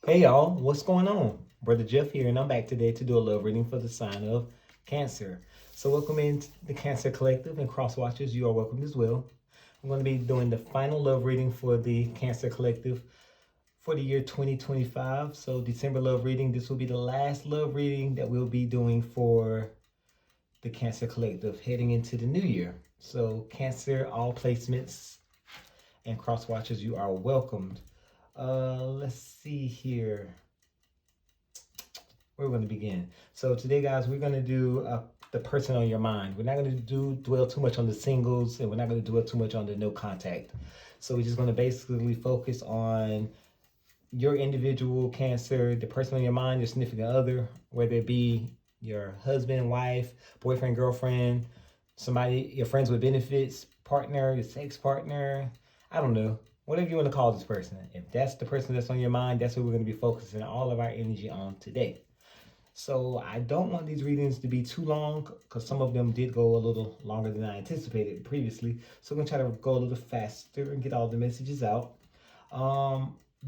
Hey y'all, what's going on? Brother Jeff here, and I'm back today to do a love reading for the sign of Cancer. So, welcome into the Cancer Collective and Cross Watchers. You are welcome as well. I'm going to be doing the final love reading for the Cancer Collective for the year 2025. So, December love reading. This will be the last love reading that we'll be doing for the Cancer Collective heading into the new year. So, Cancer, all placements and Cross Watchers, you are welcomed. Let's see here. Where we're going to begin. So today, guys, we're going to do the person on your mind. We're not going to dwell too much on the singles, and we're not going to dwell too much on the no contact. So we're just going to basically focus on your individual Cancer, the person on your mind, your significant other, whether it be your husband, wife, boyfriend, girlfriend, somebody, your friends with benefits, partner, your sex partner, I don't know, whatever you want to call this person. If that's the person that's on your mind, that's what we're going to be focusing all of our energy on today. So I don't want these readings to be too long because some of them did go a little longer than I anticipated previously. So I'm going to try to go a little faster and get all the messages out.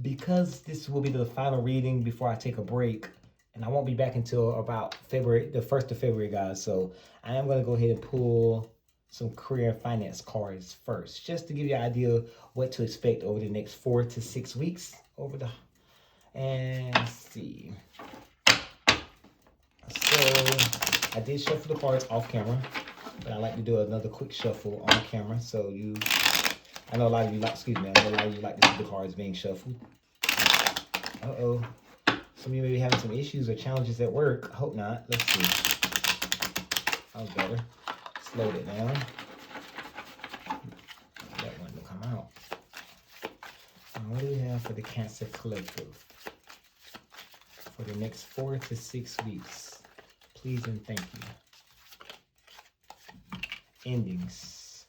Because this will be the final reading before I take a break, and I won't be back until about February, the 1st of February, guys. So I am going to go ahead and pull some career and finance cards first, just to give you an idea what to expect over the next 4 to 6 weeks and let's see. So I did shuffle the cards off camera, but I like to do another quick shuffle on camera. So I know a lot of you like, I know a lot of you like to see the cards being shuffled. Uh-oh. Some of you may be having some issues or challenges at work. Hope not. Let's see. That was better. Slowed it down. That one will come out. And what do we have for the Cancer Collective for the next 4 to 6 weeks? Please and thank you. Endings.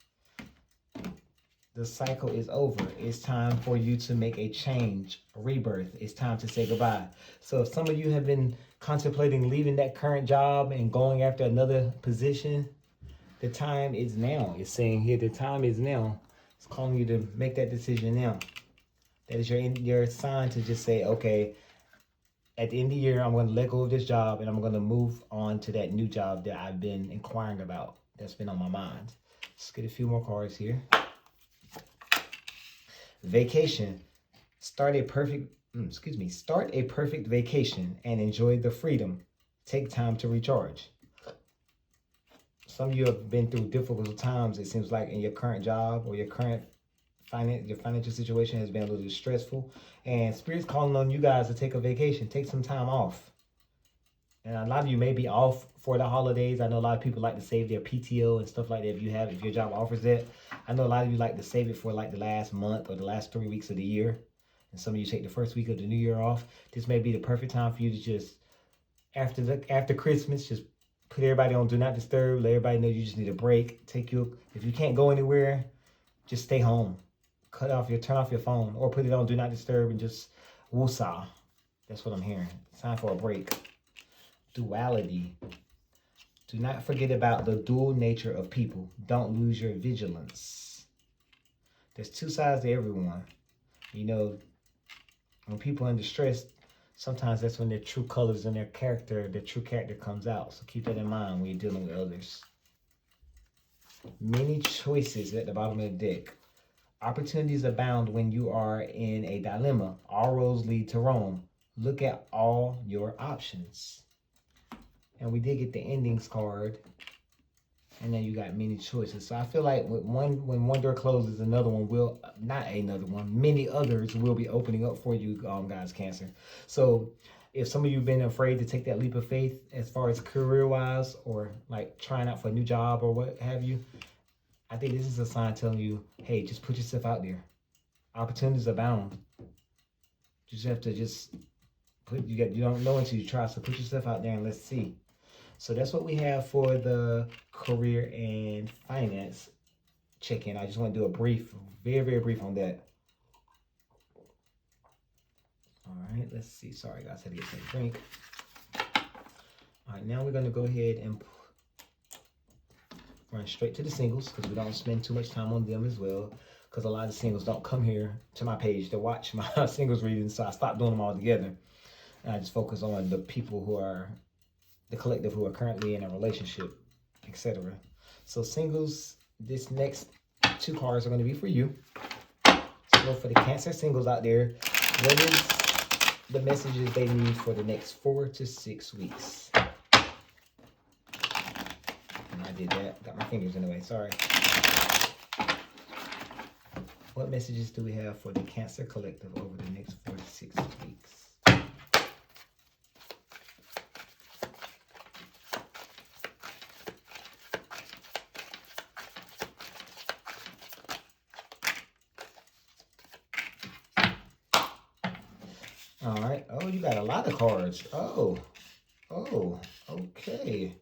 The cycle is over. It's time for you to make a change, a rebirth. It's time to say goodbye. So if some of you have been contemplating leaving that current job and going after another position, the time is now. It's saying here, the time is now. It's calling you to make that decision now. That is your sign to just say, okay, at the end of the year, I'm going to let go of this job and I'm going to move on to that new job that I've been inquiring about, that's been on my mind. Let's get a few more cards here. Vacation. Start a perfect vacation and enjoy the freedom. Take time to recharge. Some of you have been through difficult times, it seems like, in your current job or your current financial situation has been a little stressful, and Spirit's calling on you guys to take a vacation, take some time off. And a lot of you may be off for the holidays. I know a lot of people like to save their PTO and stuff like that. If your job offers that, I know a lot of you like to save it for like the last month or the last 3 weeks of the year. And some of you take the first week of the new year off. This may be the perfect time for you to just, after Christmas, just put everybody on Do Not Disturb. Let everybody know you just need a break. If you can't go anywhere, just stay home. Turn off your phone, or put it on Do Not Disturb and just woosah. That's what I'm hearing. It's time for a break. Duality. Do not forget about the dual nature of people. Don't lose your vigilance. There's two sides to everyone. You know, when people are under stress, sometimes that's when their true colors and their true character comes out. So keep that in mind when you're dealing with others. Many choices at the bottom of the deck. Opportunities abound when you are in a dilemma. All roads lead to Rome. Look at all your options. And we did get the endings card. And then you got many choices. So I feel like when one door closes, many others will be opening up for you, guys, Cancer. So if some of you have been afraid to take that leap of faith as far as career-wise, or like trying out for a new job or what have you, I think this is a sign telling you, hey, just put yourself out there. Opportunities abound. You just have to you don't know until you try, so put yourself out there and let's see. So that's what we have for the career and finance check-in. I just want to do a brief, very, very brief on that. All right, let's see. Sorry, guys, I had to get some drink. All right, now we're going to go ahead and run straight to the singles because we don't spend too much time on them as well. because a lot of singles don't come here to my page to watch my singles readings, so I stopped doing them all together. And I just focus on the people who are the collective who are currently in a relationship, etc. So singles, this next 2 cards are going to be for you. So for the Cancer singles out there, what is the messages they need for the next 4 to 6 weeks? And I did that. Got my fingers in the way. Sorry. What messages do we have for the Cancer collective over the next 4 to 6 weeks? All right. Oh, you got a lot of cards. Oh, okay.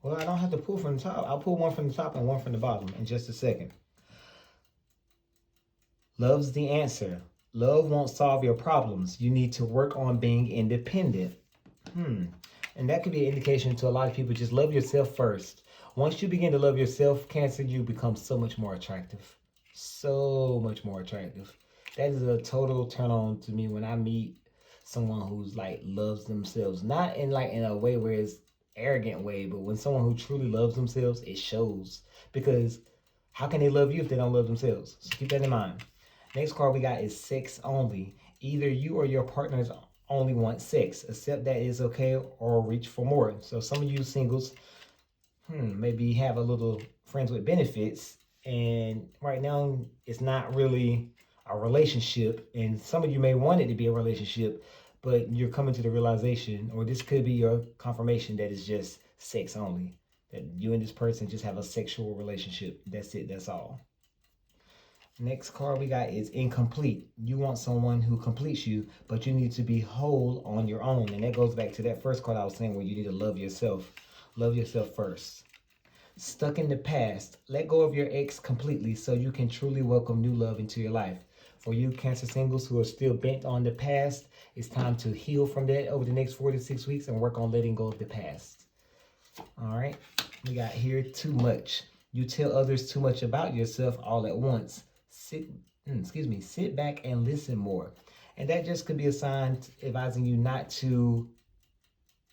Well, I don't have to pull from the top. I'll pull one from the top and one from the bottom in just a second. Love's the answer. Love won't solve your problems. You need to work on being independent. And that could be an indication to a lot of people. Just love yourself first. Once you begin to love yourself, Cancer, you become so much more attractive. So much more attractive. That is a total turn on to me when I meet someone who's like loves themselves, not in a way where it's arrogant way, but when someone who truly loves themselves, it shows. Because how can they love you if they don't love themselves? So keep that in mind. Next card we got is sex only. Either you or your partners only want sex. Accept that is okay or reach for more. So some of you singles, maybe have a little friends with benefits, and right now it's not really a relationship, and some of you may want it to be a relationship, but you're coming to the realization, or this could be your confirmation, that it's just sex only, that you and this person just have a sexual relationship. That's it. That's all. Next card we got is incomplete. You want someone who completes you, but you need to be whole on your own. And that goes back to that first card I was saying, where you need to love yourself. Love yourself first. Stuck in the past. Let go of your ex completely so you can truly welcome new love into your life. For you Cancer singles who are still bent on the past, it's time to heal from that over the next 4 to 6 weeks and work on letting go of the past. All right. We got here too much. You tell others too much about yourself all at once. Sit back and listen more. And that just could be a sign advising you not to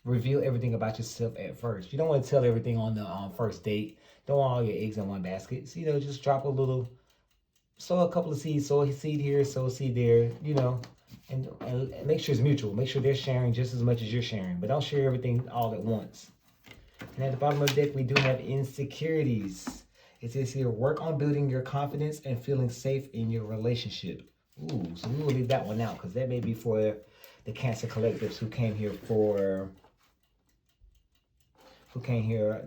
reveal everything about yourself at first. You don't want to tell everything on the first date. Don't want all your eggs in one basket. So, just drop a little, sow a couple of seeds, sow a seed here, sow a seed there, and make sure it's mutual. Make sure they're sharing just as much as you're sharing, but don't share everything all at once. And at the bottom of the deck, we do have insecurities. It says here, work on building your confidence and feeling safe in your relationship. Ooh, so we will leave that one out because that may be for the Cancer collectives who came here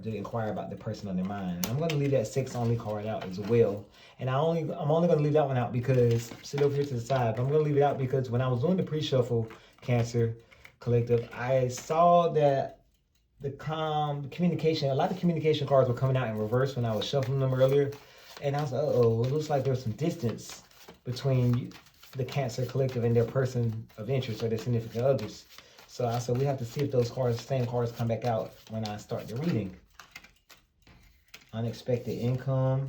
to inquire about the person on their mind. And I'm going to leave that sex only card out as well. And I'm only going to leave that one out because, sit over here to the side, but I'm going to leave it out because when I was doing the pre-shuffle, Cancer collective, I saw that the communication, a lot of communication cards were coming out in reverse when I was shuffling them earlier. And I was like, uh-oh, it looks like there's some distance between the Cancer collective and their person of interest or their significant others. So I said we have to see if those same cards come back out when I start the reading. Unexpected income,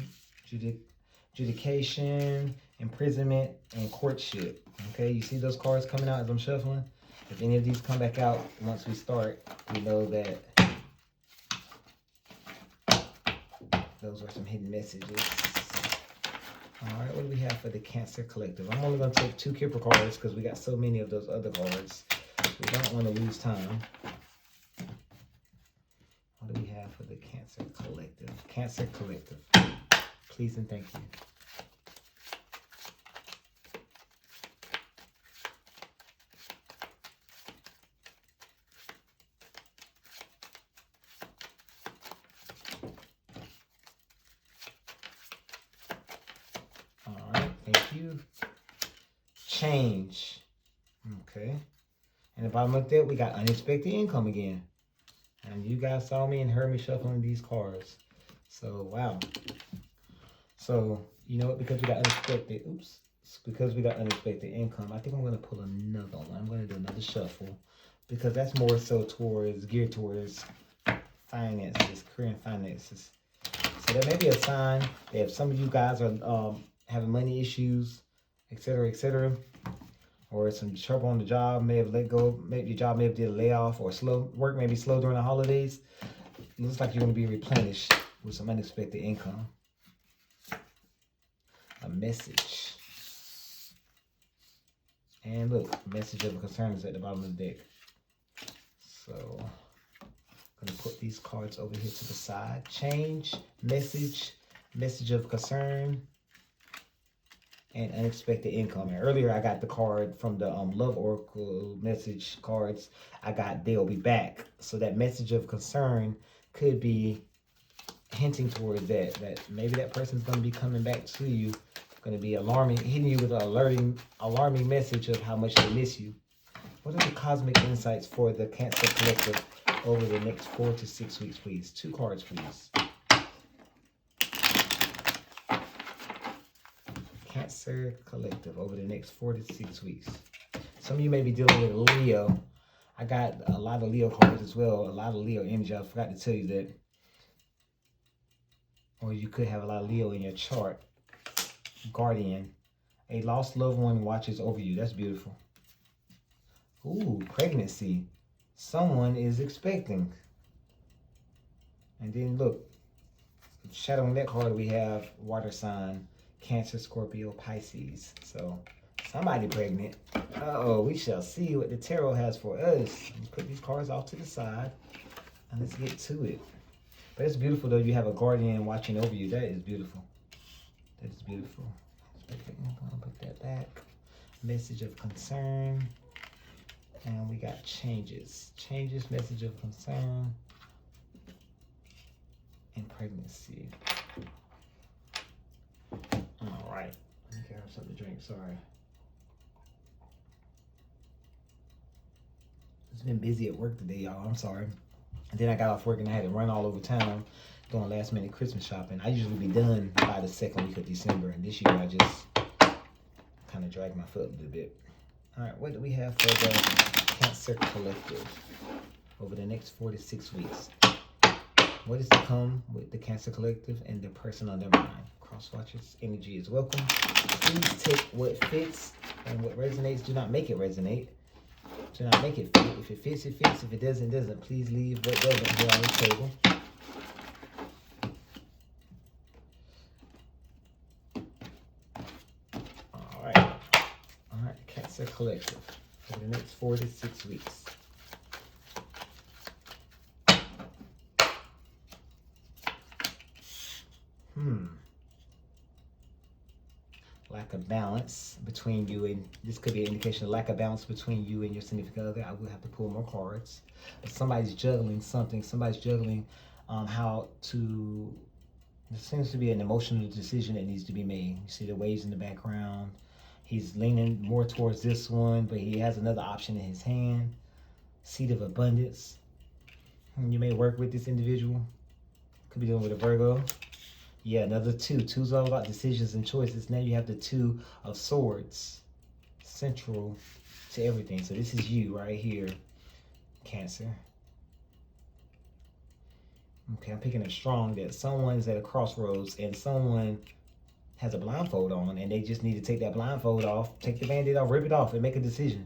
adjudication, imprisonment, and courtship. Okay, you see those cards coming out as I'm shuffling? If any of these come back out once we start, we know that those are some hidden messages. All right, what do we have for the Cancer collective? I'm only going to take 2 Kipper cards because we got so many of those other cards. We don't want to lose time. What do we have for the Cancer collective? Cancer collective. Please and thank you. All right, thank you. Change. Okay. And if I looked at, we got unexpected income again. And you guys saw me and heard me shuffling these cards. So, wow. So, you know what? Because we got unexpected income, I think I'm going to pull another one. I'm going to do another shuffle. Because that's more so geared towards finances, career and finances. So that may be a sign that if some of you guys are having money issues, etc., etc., or some trouble on the job, may have let go, maybe your job may have did a layoff, or slow work may be slow during the holidays. It looks like you're going to be replenished with some unexpected income. A message. And look, message of concern is at the bottom of the deck. So I'm going to put these cards over here to the side. Change, message, message of concern, and unexpected income. And earlier I got the card from the Love Oracle message cards. I got they'll be back. So that message of concern could be hinting towards that maybe that person's going to be coming back to you, going to be alarming, hitting you with an alarming message of how much they miss you. What are the cosmic insights for the Cancer Collective over the next 4 to 6 weeks, please? 2 cards, please. Cancer Collective over the next 4 to 6 weeks. Some of you may be dealing with Leo. I got a lot of Leo cards as well, a lot of Leo energy. I forgot to tell you that. Or you could have a lot of Leo in your chart. Guardian. A lost loved one watches over you. That's beautiful. Ooh, pregnancy. Someone is expecting. And then look, shadowing that card we have water sign, Cancer, Scorpio, Pisces. So somebody pregnant. Uh-oh, we shall see what the tarot has for us. Let's put these cards off to the side and let's get to it. But it's beautiful though. You have a guardian watching over you. That is beautiful. That is beautiful. I'm gonna put that back. Message of concern. And we got changes. Changes, message of concern, and pregnancy. All right. Let me grab something to drink. Sorry. It's been busy at work today, y'all. I'm sorry. And then I got off work and I had to run all over town doing last minute Christmas shopping. I usually be done by the 2nd week of December. And this year I just kind of dragged my foot a little bit. All right, what do we have for the Cancer Collective over the next 4 to 6 weeks? What is to come with the Cancer Collective and the person on their mind? Cross watchers, energy is welcome. Please take what fits and what resonates. Do not make it resonate. Do not make it fit. If it fits, it fits. If it doesn't, it doesn't. Please leave what doesn't here on the table. All right, Cancer Collective for the next 4 to 6 weeks. Lack of balance between you and, this could be an indication of lack of balance between you and your significant other. I will have to pull more cards. But somebody's juggling something. Somebody's juggling how to, there seems to be an emotional decision that needs to be made. You see the waves in the background. He's leaning more towards this one, but he has another option in his hand. Seed of abundance. You may work with this individual. Could be dealing with a Virgo. Yeah, another 2. 2's all about decisions and choices. Now you have the 2 of Swords. Central to everything. So this is you right here, Cancer. Okay, I'm picking it strong that someone's at a crossroads and someone has a blindfold on and they just need to take that blindfold off, take the Band-Aid off, rip it off and make a decision.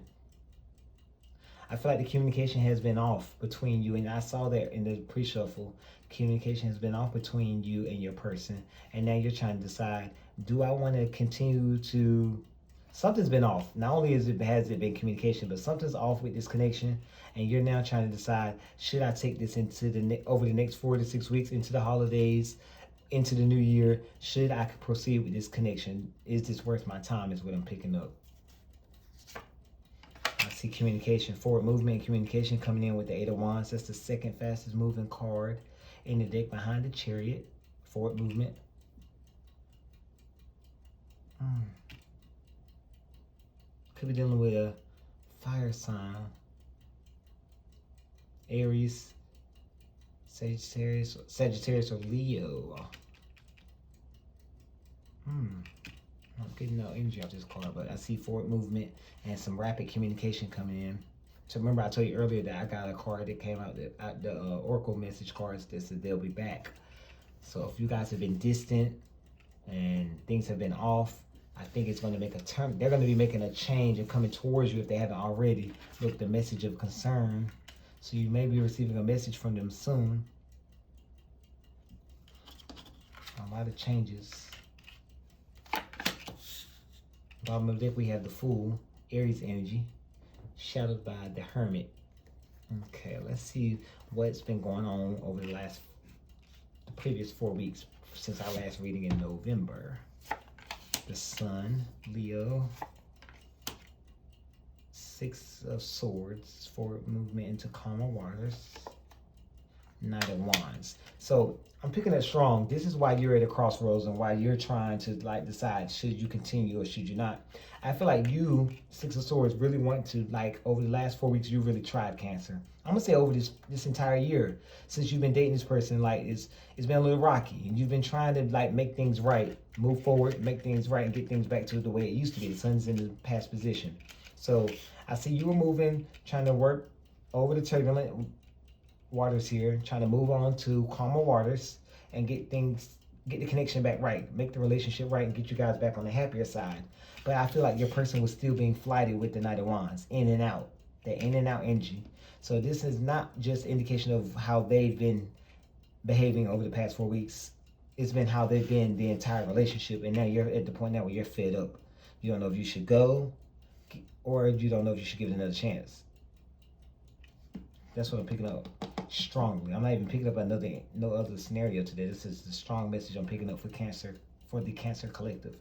I feel like the communication has been off between you, and I saw that in the pre-shuffle. Communication has been off between you and your person, and now you're trying to decide, do I want to continue to, something's been off. Not only has it been communication, but something's off with this connection, and you're now trying to decide, should I take this into over the next 4 to 6 weeks, into the holidays, into the new year? Should I proceed with this connection? Is this worth my time, is what I'm picking up. I see communication, forward movement and communication coming in with the 8 of Wands. That's the 2nd fastest moving card in the deck behind the Chariot. Forward movement. Could be dealing with a fire sign. Aries, Sagittarius, or Leo. I'm not getting no energy off this card, but I see forward movement and some rapid communication coming in. So remember I told you earlier that I got a card that came out, the Oracle message cards that said they'll be back. So if you guys have been distant, and things have been off. I think it's going to make a turn. They're going to be making a change and coming towards you if they haven't already. Look, the message of concern. So you may be receiving a message from them soon. A lot of changes. Bottom of the deck, we have the Fool, Aries energy, shadowed by the Hermit. Okay, let's see what's been going on over the previous 4 weeks since our last reading in November. The Sun, Leo, Six of Swords, forward movement into calmer waters, Knight of Wands. So I'm picking up strong. This is why you're at a crossroads and why you're trying to like decide, should you continue or should you not? I feel like you, Six of Swords, really want to, like, over the last 4 weeks, you really tried Cancer. I'm gonna say over this entire year, since you've been dating this person, like it's been a little rocky, and you've been trying to like make things right, move forward, make things right, and get things back to the way it used to be. The Sun's in the past position, so I see you were moving, trying to work over the turbulent waters here, trying to move on to calmer waters and get the connection back right, make the relationship right, and get you guys back on the happier side. But I feel like your person was still being flighted with the Knight of Wands, in and out, the in and out energy. So this is not just indication of how they've been behaving over the past 4 weeks. It's been how they've been the entire relationship. And now you're at the point now where you're fed up. You don't know if you should go, or you don't know if you should give it another chance. That's what I'm picking up strongly. I'm not even picking up no other scenario today. This is the strong message I'm picking up for Cancer, for the Cancer collective.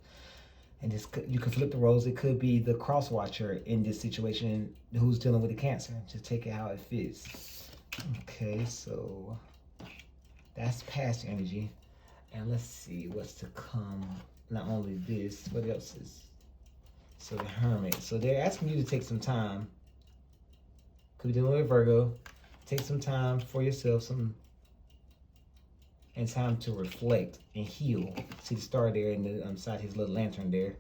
And this, you could flip the roles. It could be the cross watcher in this situation who's dealing with the Cancer. Just take it how it fits. Okay, so that's past energy. And let's see what's to come. Not only this, what else is? So the Hermit. So they're asking you to take some time. Could be dealing with Virgo. Take some time for yourself, and time to reflect and heal. See the star there in the side his little lantern there.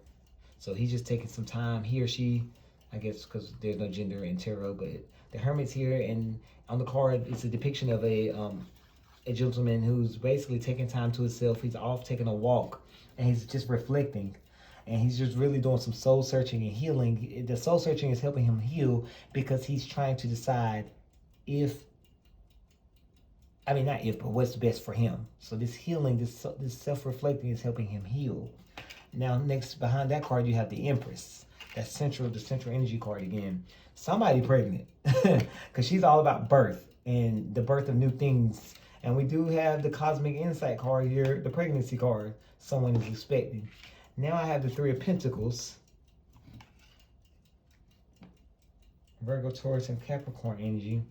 So he's just taking some time. He or she, I guess, because there's no gender in tarot, but the Hermit's here, and on the card it's a depiction of a gentleman who's basically taking time to himself. He's off taking a walk, and he's just reflecting. And he's just really doing some soul searching and healing. The soul searching is helping him heal because he's trying to decide not if, but what's best for him. So this healing, this self-reflecting is helping him heal. Now, next, behind that card, you have the Empress. That's the central energy card again. Somebody pregnant, because she's all about birth and the birth of new things. And we do have the Cosmic Insight card here, the pregnancy card. Someone is expecting. Now I have the Three of Pentacles. Virgo, Taurus, and Capricorn energy.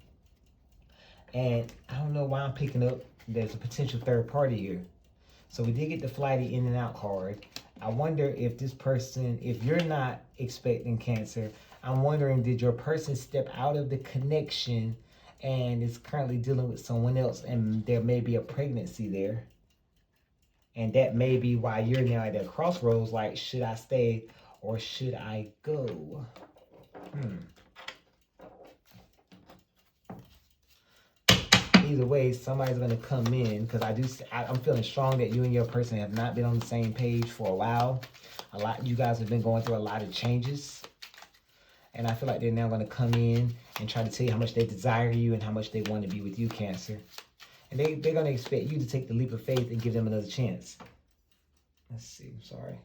And I don't know why I'm picking up there's a potential third party here. So we did get the flighty in and out card. I wonder if this person, if you're not expecting Cancer, I'm wondering, did your person step out of the connection and is currently dealing with someone else, and there may be a pregnancy there? And that may be why you're now at a crossroads, like, should I stay or should I go? Either way, somebody's going to come in, because I'm feeling strong that you and your person have not been on the same page for a while. You guys have been going through a lot of changes. And I feel like they're now going to come in and try to tell you how much they desire you and how much they want to be with you, Cancer. And they're going to expect you to take the leap of faith and give them another chance. Let's see. I'm sorry.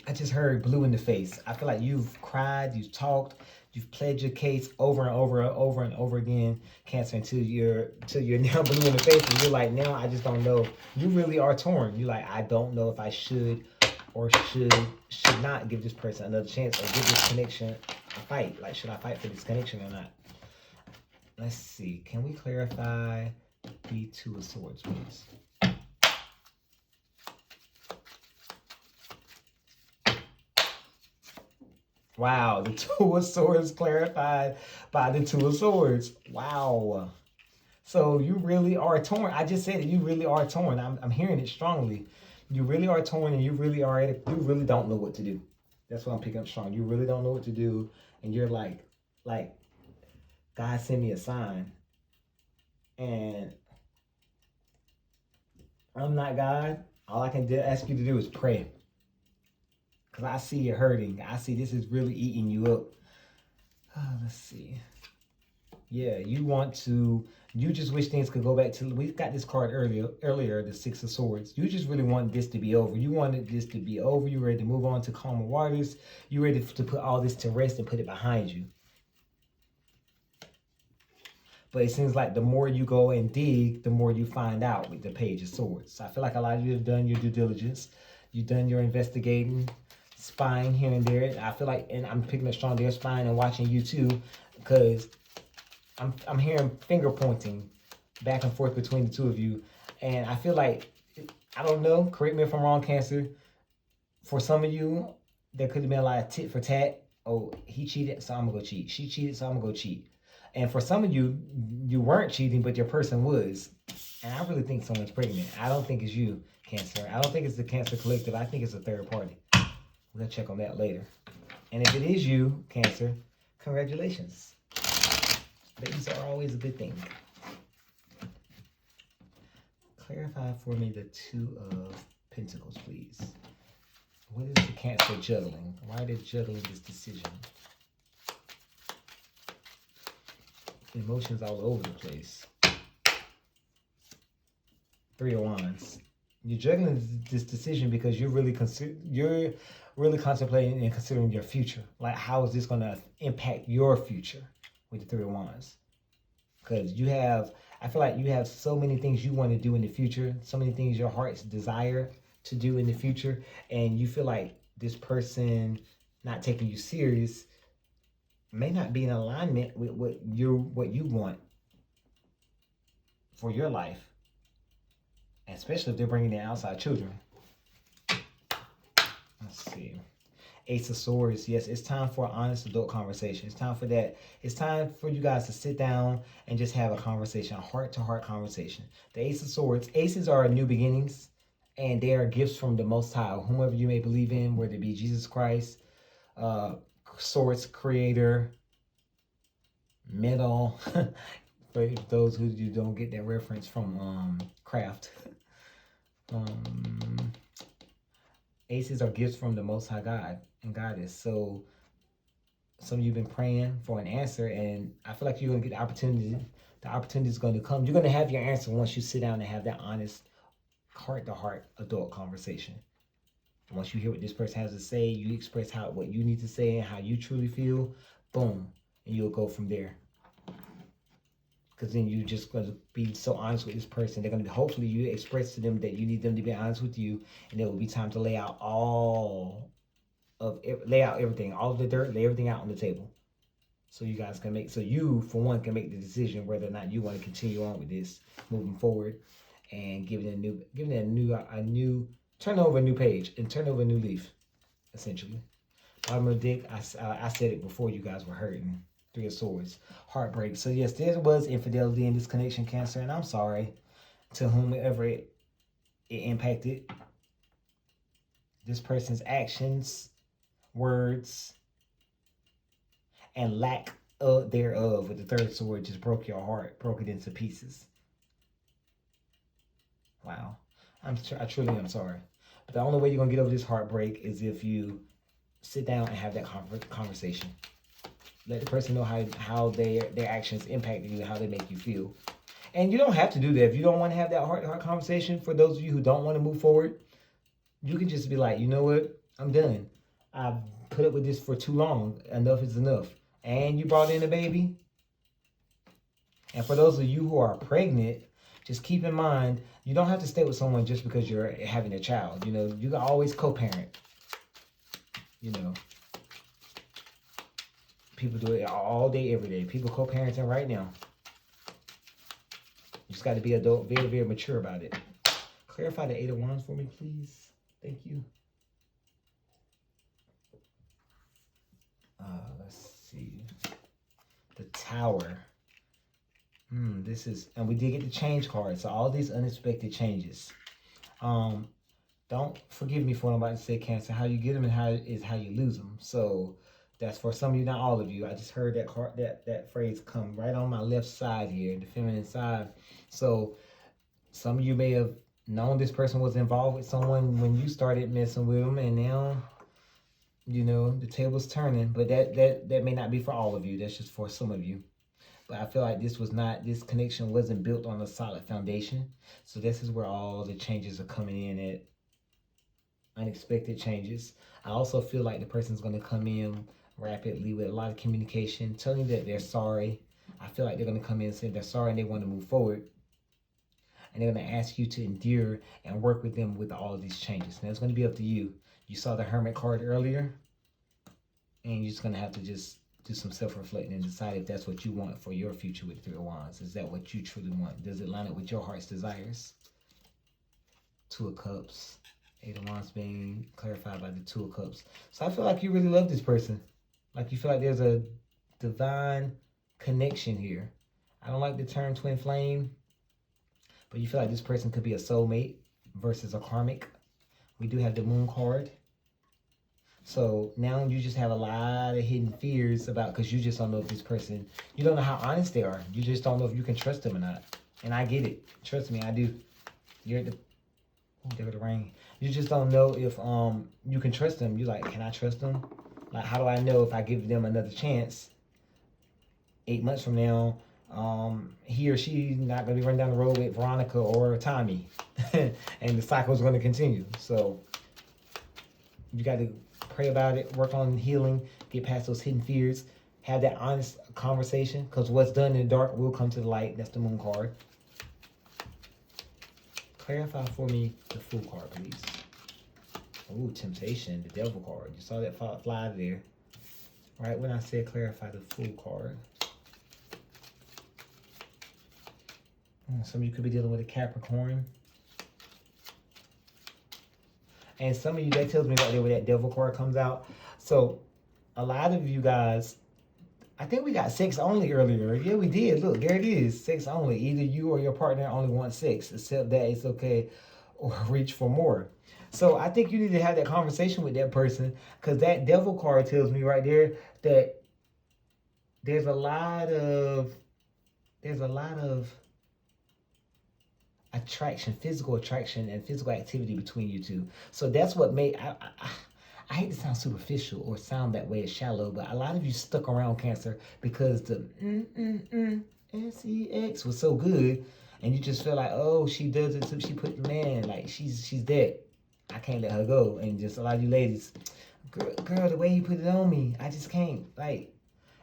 I just heard blue in the face. I feel like you've cried, you've talked, you've pledged your case over and over again, Cancer, until you're now blue in the face, and you're like, now I just don't know. You really are torn. You're like, I don't know if I should or should not give this person another chance, or give this connection a fight. Like, should I fight for this connection or not? Let's see. Can we clarify the Two of Swords, please? Wow, the Two of Swords clarified by the Two of Swords. Wow. So you really are torn. I just said it. You really are torn. I'm hearing it strongly. You really are torn, and you really don't know what to do. That's what I'm picking up strong. You really don't know what to do, and you're like, God, send me a sign. And I'm not God. All I can ask you to do is pray. Because I see you hurting. I see this is really eating you up. Let's see. Yeah, you just wish things could go back to, we got this card earlier, the Six of Swords. You just really want this to be over. You wanted this to be over. You ready to move on to calmer waters. You ready to put all this to rest and put it behind you. But it seems like the more you go and dig, the more you find out with the Page of Swords. So I feel like a lot of you have done your due diligence. You've done your investigating, spying here and there. I feel like, and I'm picking up strong there, spying and watching you too, because I'm hearing finger pointing back and forth between the two of you. And I feel like, I don't know, correct me if I'm wrong, Cancer. For some of you, there could have been a lot of tit for tat. Oh, he cheated, so I'm going to go cheat. She cheated, so I'm going to go cheat. And for some of you, you weren't cheating, but your person was. And I really think someone's pregnant. I don't think it's you, Cancer. I don't think it's the Cancer Collective. I think it's a third party. We'll check on that later. And if it is you, Cancer, congratulations. Babies are always a good thing. Clarify for me the Two of Pentacles, please. What is the Cancer juggling? Why are they juggling this decision? Emotions all over the place. Three of Wands. You're juggling this decision because you're really contemplating and considering your future. Like, how is this going to impact your future with the Three of Wands? Because I feel like you have so many things you want to do in the future, so many things your heart's desire to do in the future, and you feel like this person not taking you serious may not be in alignment with what you want for your life, especially if they're bringing in outside children. Let's see. Ace of Swords. Yes, it's time for an honest adult conversation. It's time for that. It's time for you guys to sit down and just have a conversation, a heart-to-heart conversation. The Ace of Swords. Aces are new beginnings, and they are gifts from the Most High, whomever you may believe in, whether it be Jesus Christ, Source, Creator, Metal, for those who you don't get that reference from Craft. Aces are gifts from the Most High God and Goddess. So some of you have been praying for an answer, and I feel like you're going to get the opportunity. The opportunity is going to come. You're going to have your answer once you sit down and have that honest, heart-to-heart adult conversation. Once you hear what this person has to say, you express what you need to say and how you truly feel, boom, and you'll go from there. Because then you're just going to be so honest with this person. They're going to be, hopefully you express to them that you need them to be honest with you, and it will be time to lay out everything, all of the dirt, lay everything out on the table. So you guys can make, so you, for one, can make the decision whether or not you want to continue on with this moving forward and turn over a new page and turn over a new leaf, essentially. Bottom of the deck, I said it before you guys were hurting. Three of Swords, heartbreak. So yes, there was infidelity in this connection, Cancer, and I'm sorry to whomever it impacted. This person's actions, words, and lack thereof with the third sword just broke your heart, broke it into pieces. Wow. I truly am sorry. But the only way you're going to get over this heartbreak is if you sit down and have that conversation. Let the person know how their actions impacted you, how they make you feel. And you don't have to do that. If you don't want to have that heart-to-heart conversation, for those of you who don't want to move forward, you can just be like, you know what? I'm done. I've put up with this for too long. Enough is enough. And you brought in a baby. And for those of you who are pregnant, just keep in mind, you don't have to stay with someone just because you're having a child. You know, you can always co-parent. You know. People do it all day, every day. People co-parenting right now. You just got to be adult, very, very mature about it. Clarify the Eight of Wands for me, please. Thank you. Let's see. The Tower. This is, and we did get the change card. So all these unexpected changes. Don't forgive me for what I'm about to say, Cancer. How you get them and how you lose them. So that's for some of you, not all of you. I just heard that card, that phrase come right on my left side here, the feminine side. So some of you may have known this person was involved with someone when you started messing with them, and now, you know, the table's turning. But that may not be for all of you. That's just for some of you. But I feel like this connection wasn't built on a solid foundation. So this is where all the changes are coming in at. Unexpected changes. I also feel like the person's going to come in rapidly with a lot of communication, telling you that they're sorry. I feel like they're going to come in and say they're sorry and they want to move forward. And they're going to ask you to endure and work with them with all of these changes. Now it's going to be up to you. You saw the Hermit card earlier, and you're just going to have to just do some self-reflecting and decide if that's what you want for your future with Three of Wands. Is that what you truly want? Does it line up with your heart's desires? Two of Cups. Eight of Wands being clarified by the Two of Cups. So I feel like you really love this person. Like you feel like there's a divine connection here. I don't like the term twin flame, but you feel like this person could be a soulmate versus a karmic. We do have the Moon card. So now you just have a lot of hidden fears about, because you just don't know if this person, you don't know how honest they are. You just don't know if you can trust them or not. And I get it. Trust me, I do. You're at the, oh, there go the rain. You just don't know if you can trust them. You're like, can I trust them? Like, how do I know if I give them another chance 8 months from now, he or she not going to be running down the road with Veronica or Tommy, and the cycle is going to continue. So you got to pray about it, work on healing, get past those hidden fears, have that honest conversation, because what's done in the dark will come to the light. That's the Moon card. Clarify for me the Fool card, please. Ooh, Temptation, the Devil card. You saw that fly there. Right when I said clarify the Fool card. Some of you could be dealing with a Capricorn. And some of you, that tells me right there where that Devil card comes out. So a lot of you guys, I think we got sex only earlier. Yeah, we did. Look, there it is. Sex only. Either you or your partner only want sex, except that it's okay or reach for more. So I think you need to have that conversation with that person, because that Devil card tells me right there that there's a lot of attraction, physical attraction and physical activity between you two. So that's what made, I hate to sound superficial or sound that way, it's shallow, but a lot of you stuck around Cancer because the sex was so good, and you just feel like, oh, she does it too. She put the man, like she's dead. I can't let her go. And just a lot of you ladies, girl, the way you put it on me, I just can't, like,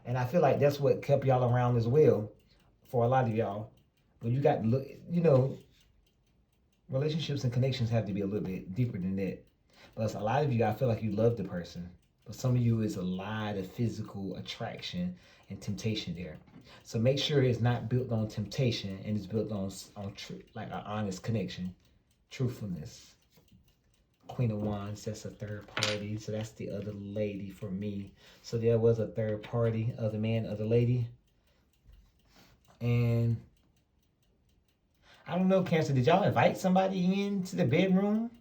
and I feel like that's what kept y'all around as well for a lot of y'all. But you got to look, you know, relationships and connections have to be a little bit deeper than that. But a lot of you, I feel like you love the person. But some of you, is a lot of physical attraction and temptation there. So make sure it's not built on temptation, and it's built on like an honest connection, truthfulness. Queen of Wands, that's a third party. So that's the other lady for me. So there was a third party, other man, other lady. And I don't know, Cancer, did y'all invite somebody into the bedroom?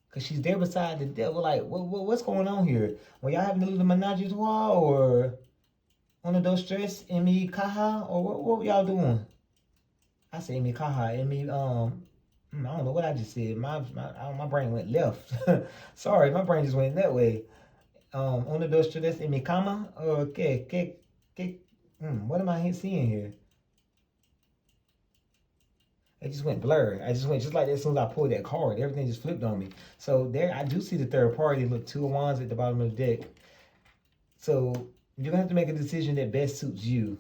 Because she's there beside the Devil. Like, what's going on here? When y'all having a little menage a trois, or one of those stress, Emi Kaha, or what y'all doing? I say Emi Kaha, Emi, I don't know what I just said. My brain went left. Sorry, my brain just went that way. Uno, dos, tres, en mi cama. Okay, what am I seeing here? It just went blurred. I just went just like that as soon as I pulled that card. Everything just flipped on me. So there, I do see the third party. Look, Two of Wands at the bottom of the deck. So you're going to have to make a decision that best suits you.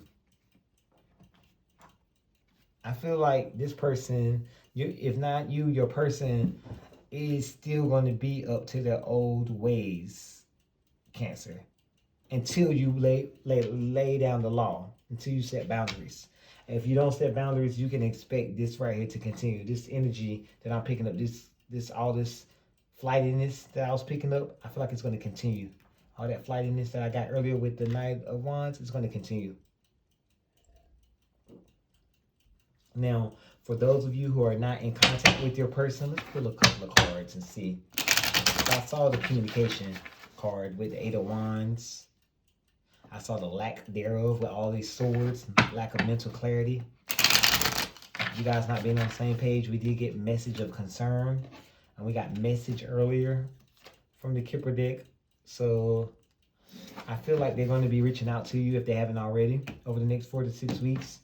I feel like this person, if not you, your person is still going to be up to their old ways, Cancer, until you lay down the law, until you set boundaries. If you don't set boundaries, you can expect this right here to continue. This energy that I'm picking up, all this flightiness that I was picking up, I feel like it's going to continue. All that flightiness that I got earlier with the Knight of Wands, it's going to continue. Now, for those of you who are not in contact with your person, let's pull a couple of cards and see. So I saw the communication card with the Eight of Wands. I saw the lack thereof with all these swords, lack of mental clarity. You guys not being on the same page. We did get message of concern. And we got message earlier from the Kipper deck. So I feel like they're going to be reaching out to you if they haven't already over the next 4 to 6 weeks.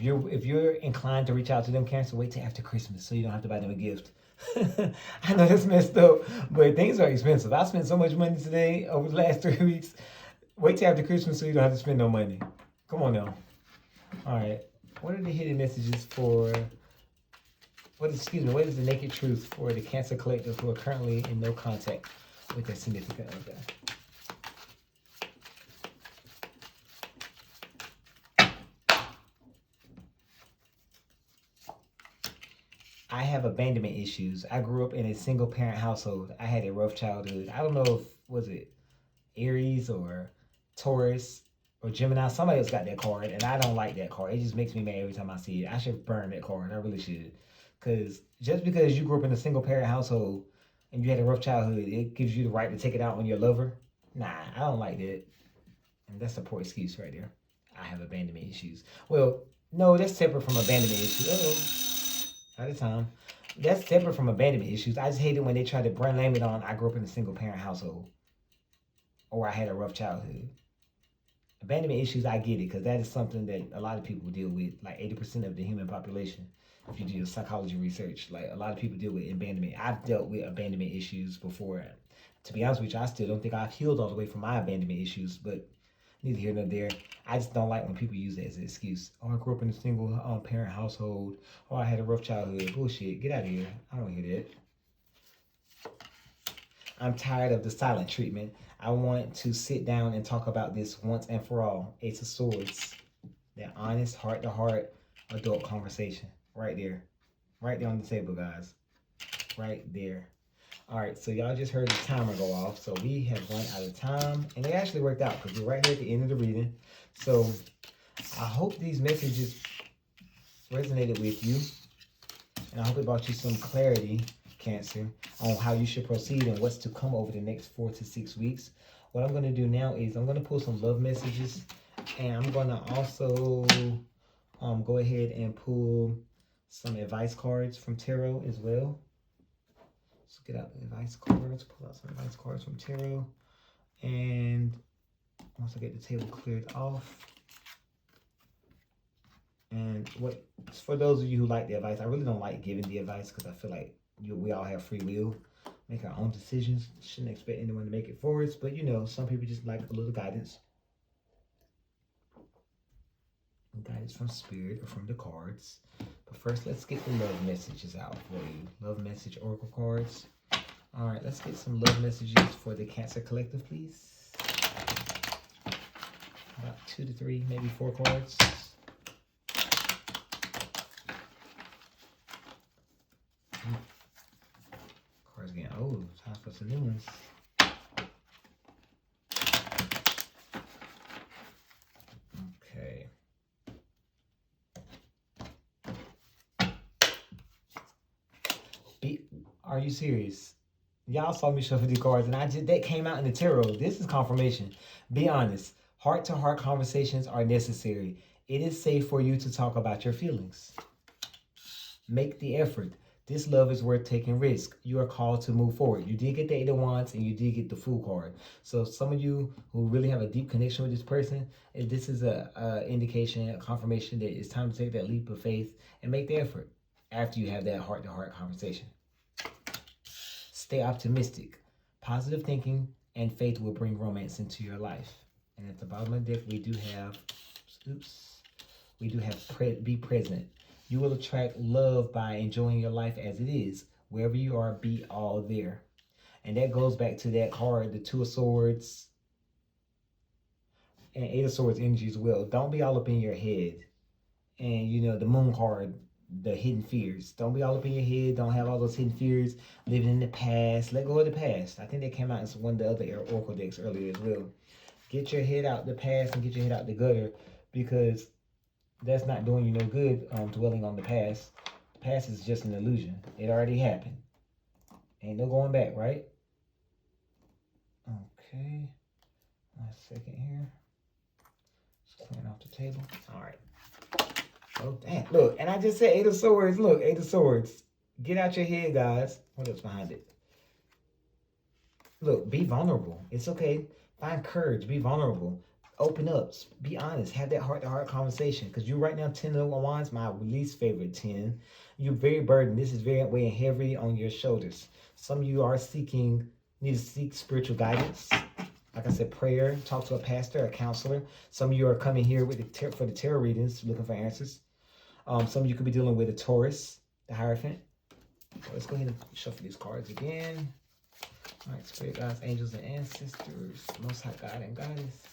If you're inclined to reach out to them, Cancer, wait till after Christmas so you don't have to buy them a gift. I know that's messed up, but things are expensive. I spent so much money today over the last 3 weeks. Wait till after Christmas so you don't have to spend no money. Come on now. All right. What are the hidden messages for... what is the naked truth for the Cancer collective who are currently in no contact with their significant other? I have abandonment issues. I grew up in a single parent household. I had a rough childhood. I don't know if, was it Aries or Taurus or Gemini? Somebody else got that card, and I don't like that card. It just makes me mad every time I see it. I should burn that card. I really should. Because just because you grew up in a single parent household and you had a rough childhood, it gives you the right to take it out on your lover. Nah, I don't like that. And that's a poor excuse right there. I have abandonment issues. Well, no, that's separate from abandonment issues. Out of time. That's separate from abandonment issues. I just hate it when they try to blame it on I grew up in a single parent household or I had a rough childhood. Abandonment issues, I get it, because that is something that a lot of people deal with. Like 80% of the human population, if you do psychology research, like a lot of people deal with abandonment. I've dealt with abandonment issues before. To be honest with you, I still don't think I've healed all the way from my abandonment issues, but neither here nor there. I just don't like when people use it as an excuse. Oh, I grew up in a single parent household. Oh, I had a rough childhood. Bullshit. Get out of here. I don't hear that. I'm tired of the silent treatment. I want to sit down and talk about this once and for all. Ace of Swords. That honest, heart-to-heart adult conversation. Right there. Right there on the table, guys. Right there. All right, so y'all just heard the timer go off. So we have run out of time. And it actually worked out because we're right here at the end of the reading. So I hope these messages resonated with you. And I hope it brought you some clarity, Cancer, on how you should proceed and what's to come over the next 4 to 6 weeks. What I'm going to do now is I'm going to pull some love messages. And I'm going to also go ahead and pull some advice cards from tarot as well. So get out the advice cards, pull out some advice cards from tarot. And once I get the table cleared off. And what for those of you who like the advice, I really don't like giving the advice because I feel like we all have free will, make our own decisions. Shouldn't expect anyone to make it for us, but you know, some people just like a little guidance. Guidance from spirit or from the cards. But first, let's get the love messages out for you. Love message oracle cards. All right, let's get some love messages for the Cancer collective, please. About 2 to 3, maybe 4 cards. Cards getting old. Time for some new ones. Okay. Are you serious? Y'all saw me shuffle the cards and that came out in the tarot. This is confirmation. Be honest. Heart-to-heart conversations are necessary. It is safe for you to talk about your feelings. Make the effort. This love is worth taking risk. You are called to move forward. You did get the 8 of Wands and you did get the Fool card. So some of you who really have a deep connection with this person, if this is a indication, a confirmation that it's time to take that leap of faith and make the effort after you have that heart-to-heart conversation. Stay optimistic. Positive thinking and faith will bring romance into your life. And at the bottom of the deck, we do have, be present. You will attract love by enjoying your life as it is. Wherever you are, be all there. And that goes back to that card, the 2 of Swords and 8 of Swords energy as well. Don't be all up in your head. And, you know, the Moon card, the hidden fears. Don't be all up in your head. Don't have all those hidden fears living in the past. Let go of the past. I think that came out in one of the other oracle decks earlier as well. Get your head out the past and get your head out the gutter, because that's not doing you no good dwelling on the past. The past is just an illusion. It already happened. Ain't no going back, right? Okay. 1 second here. Just clearing off the table. All right. Oh, damn. Look, and I just said Eight of Swords. Look, Eight of Swords. Get out your head, guys. What else behind it? Look, be vulnerable. It's okay. Find courage. Be vulnerable. Open up. Be honest. Have that heart-to-heart conversation. Because you right now, 10 of Wands, my least favorite 10. You're very burdened. This is very weighing heavy on your shoulders. Some of you are need to seek spiritual guidance. Like I said, prayer. Talk to a pastor, a counselor. Some of you are coming here with for the tarot readings, looking for answers. Some of you could be dealing with a Taurus, the Hierophant. So let's go ahead and shuffle these cards again. All right, Spirit Guides, Angels, and Ancestors, Most High God and Goddess.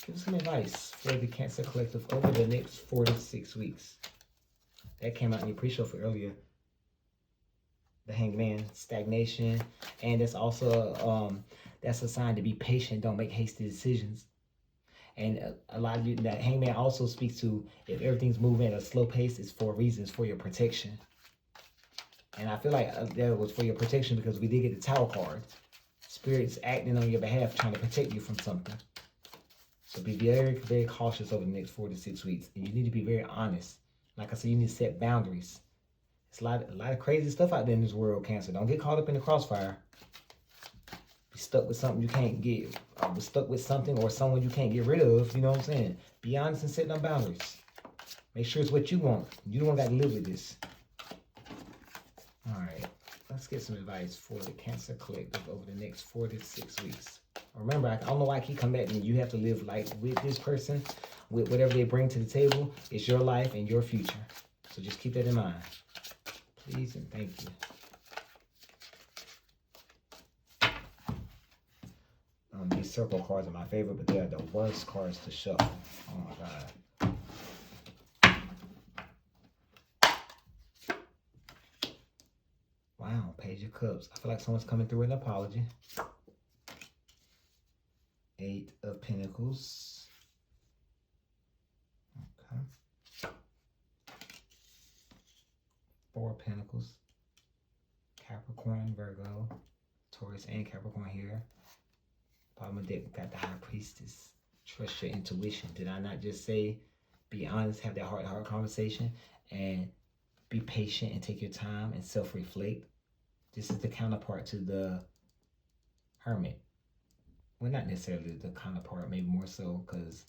Give us some advice for the Cancer Collective over the next 4 to 6 weeks. That came out in your pre-show for earlier. The Hangman, stagnation, and that's also that's a sign to be patient. Don't make hasty decisions. And a lot of you, that Hangman also speaks to if everything's moving at a slow pace, it's for reasons for your protection. And I feel like that was for your protection because we did get the Tower card. Spirit's acting on your behalf, trying to protect you from something. So be very, very cautious over the next 4 to 6 weeks. And you need to be very honest. Like I said, you need to set boundaries. It's a lot of crazy stuff out there in this world, Cancer. Don't get caught up in the crossfire. Be stuck with something you can't get. Or be stuck with something or someone you can't get rid of. You know what I'm saying? Be honest and set them boundaries. Make sure it's what you want. You don't got to live with this. All right, let's get some advice for the Cancer Collective over the next 4 to 6 weeks. Remember, I don't know why I keep coming back to you. You have to live life with this person, with whatever they bring to the table. It's your life and your future. So just keep that in mind. Please and thank you. These circle cards are my favorite, but they are the worst cards to shuffle. Oh my God. Wow, Page of Cups. I feel like someone's coming through with an apology. 8 of Pentacles. Okay. 4 of Pentacles. Capricorn, Virgo, Taurus, and Capricorn here. Bottom of the deck, we got the High Priestess. Trust your intuition. Did I not just say be honest, have that heart-to-heart conversation, and be patient and take your time and self-reflect? This is the counterpart to the Hermit. Well, not necessarily the counterpart, maybe more so, because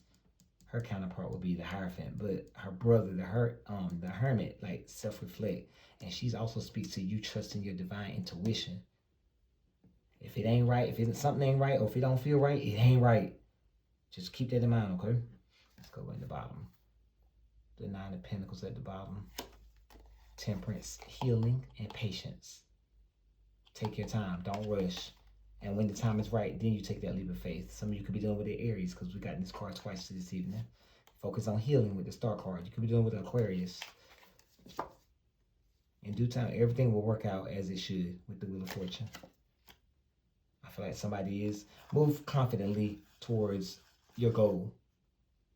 her counterpart would be the Hierophant, but her brother, the Hermit, like self-reflect. And she also speaks to you trusting your divine intuition. If it ain't right, if something ain't right, or if it don't feel right, it ain't right. Just keep that in mind, okay? Let's go in the bottom. The 9 of Pentacles at the bottom. Temperance, healing, and patience. Take your time. Don't rush. And when the time is right, then you take that leap of faith. Some of you could be dealing with the Aries because we got this card twice this evening. Focus on healing with the Star card. You could be dealing with Aquarius. In due time, everything will work out as it should with the Wheel of Fortune. I feel like somebody is move confidently towards your goal.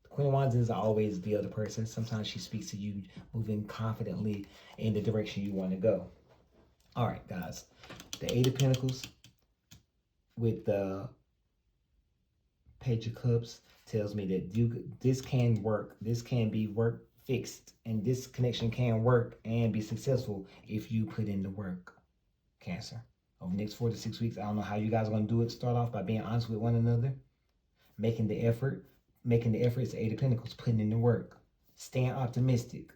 The Queen of Wands is always the other person. Sometimes she speaks to you moving confidently in the direction you want to go. All right, guys. The 8 of Pentacles with the Page of Cups tells me that this can work. This can be fixed, and this connection can work and be successful if you put in the work, Cancer. Over the next 4 to 6 weeks, I don't know how you guys are going to do it. Start off by being honest with one another, making the effort. Making the effort is the 8 of Pentacles, putting in the work, staying optimistic,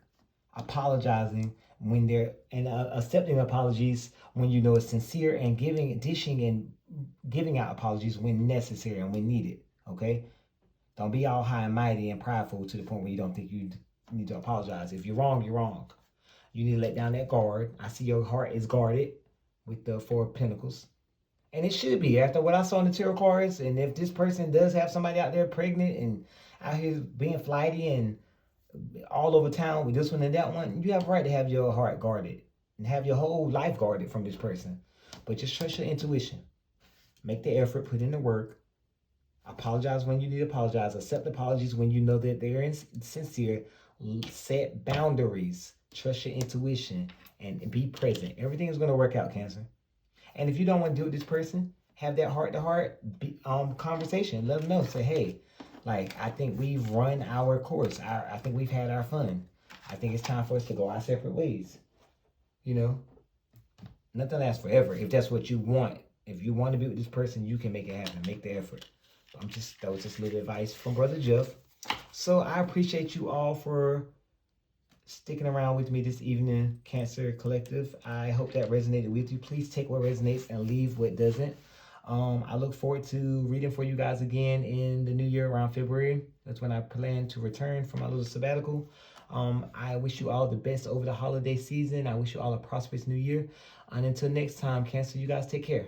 apologizing when they're, and accepting apologies when you know it's sincere, and dishing and giving out apologies when necessary and when needed, okay? Don't be all high and mighty and prideful to the point where you don't think you need to apologize. If you're wrong, you're wrong. You need to let down that guard. I see your heart is guarded with the 4 of Pentacles. And it should be, after what I saw in the tarot cards. And if this person does have somebody out there pregnant and out here being flighty and all over town with this one and that one, you have a right to have your heart guarded and have your whole life guarded from this person. But just trust your intuition. Make the effort, put in the work. Apologize when you need to apologize. Accept apologies when you know that they're sincere. Set boundaries. Trust your intuition and be present. Everything is going to work out, Cancer. And if you don't want to deal with this person, have that heart-to-heart conversation. Let them know. Say, hey, Like, I think we've run our course. I think we've had our fun. I think it's time for us to go our separate ways. You know, nothing lasts forever. If that's what you want, if you want to be with this person, you can make it happen. Make the effort. That was just a little advice from Brother Jeff. So I appreciate you all for sticking around with me this evening, Cancer Collective. I hope that resonated with you. Please take what resonates and leave what doesn't. I look forward to reading for you guys again in the new year around February. That's when I plan to return from my little sabbatical. I wish you all the best over the holiday season. I wish you all a prosperous new year. And until next time, Cancer, you guys take care.